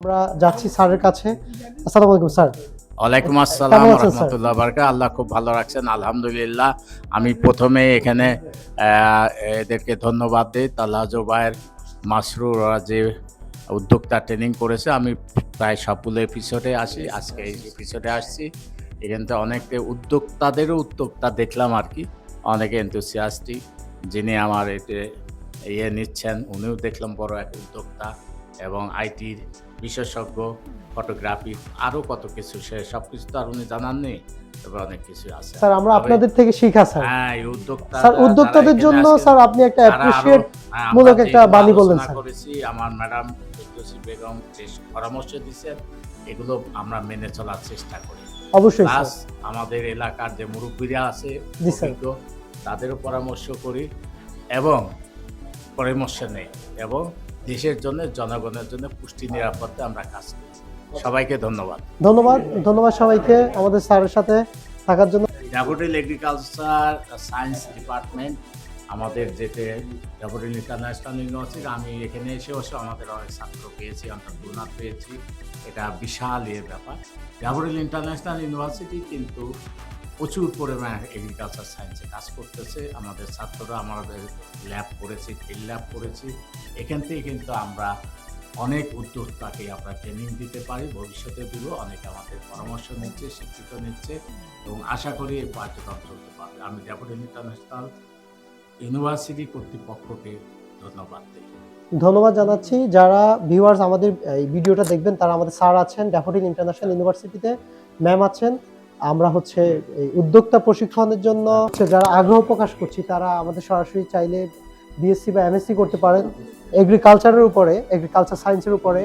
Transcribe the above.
আমরা যাচ্ছি স্যারের কাছে। আসসালামু আলাইকুম স্যার। ওয়ালাইকুম আসসালাম কেমন আছেন স্যার? রহমতুল্লাহ বারকাত। আল্লাহ খুব ভালো রাখছেন, আলহামদুলিল্লাহ। আমি প্রথমে এখানে এদেরকে ধন্যবাদ দিই, তালহা জুবায়ের, মাসরুর, ওরা যে উদ্যোক্তা ট্রেনিং করেছে। আমি প্রায় সবগুলো এপিসোডে আসি, আজকে এই এপিসোডে আসছি। এখান থেকে অনেকে উদ্যোক্তা দেখলাম আর কি, অনেকে এনথুসিয়াস্টিক। যিনি আমার এতে নিচ্ছেন উনিও দেখলাম বড় এক উদ্যোক্তা এবং আইটির বিশেষজ্ঞ, ফটোগ্রাফি, আরও কত কিছু। সে সব কিছু তো আর উনি জানান নেই, তবে অনেক কিছু আছে। স্যার আমরা তবে আপনাদের থেকে শিখা স্যার। হ্যাঁ, এই উদ্যোক্তা স্যার উদ্যোক্তাদের জন্য স্যার আপনি একটা অ্যাপ্রিশিয়েট আমরা মূলক একটা যেগুলো বাণী বললেন আলোচনা স্যার। করেছি, আমার ম্যাডাম ফেরদৌসী বেগম যে পরামর্শ দিচ্ছেন, এগুলো আমরা মেনে চলার চেষ্টা করি। অবশ্যই স্যার। প্লাস আমাদের এলাকার যে মুরব্বীরা আছে জি স্যার। অভিজ্ঞ, তাদেরও পরামর্শ করি এবং পরামর্শ নেই, এবং দেশের জন্য, জনগণের জন্য পুষ্টি নিরাপত্তা আমরা কাজ করি। সবাইকে ধন্যবাদ। ধন্যবাদ সবাইকে আমাদের স্যারের সাথে থাকার জন্য। ড্যাফোডিল এগ্রিকালচার সায়েন্স ডিপার্টমেন্ট আমাদের যেতে ড্যাফোডিল ইন্টারন্যাশনাল ইউনিভার্সিটি, আমি এখানে এসে আমাদের অনেক ছাত্র পেয়েছি, অন্তর্ভুক্ত পেয়েছি। এটা বিশাল ব্যাপার। ড্যাফোডিল ইন্টারন্যাশনাল ইউনিভার্সিটি কিন্তু প্রচুর পরিমাণে এগ্রিকালচার সায়েন্সে কাজ করতেছে। আমাদের ছাত্ররা আমাদের ল্যাব করেছি, ফিল্ড ল্যাব করেছি। এখান থেকে কিন্তু আমরা অনেক উদ্যোক্তাকে আমরা ট্রেনিং দিতে পারি, ভবিষ্যতে দিব। অনেকে আমাদের পরামর্শ নিচ্ছে, শিক্ষিত নিচ্ছে, এবং আশা করি এই কার্যক্রম চলতে পারবে। আমি ড্যাফোডিল ইন্টারন্যাশনাল ইউনিভার্সিটি কর্তৃপক্ষকে ধন্যবাদ দিই। ধন্যবাদ জানাচ্ছি যারা ভিউয়ার্স আমাদের এই ভিডিওটা দেখবেন, তারা আমাদের স্যার আছেন ড্যাফোডিল ইন্টারন্যাশনাল ইউনিভার্সিটিতে, ম্যাম আছেন। আমরা এই উদ্যোক্তা প্রশিক্ষণের জন্য যারা আগ্রহ প্রকাশ করছি, তারা আমাদের সরাসরি চাইলে বিএসসি বা এমএসসি করতে পারেন এগ্রিকালচারের উপরে, এগ্রিকালচার সায়েন্সের উপরে।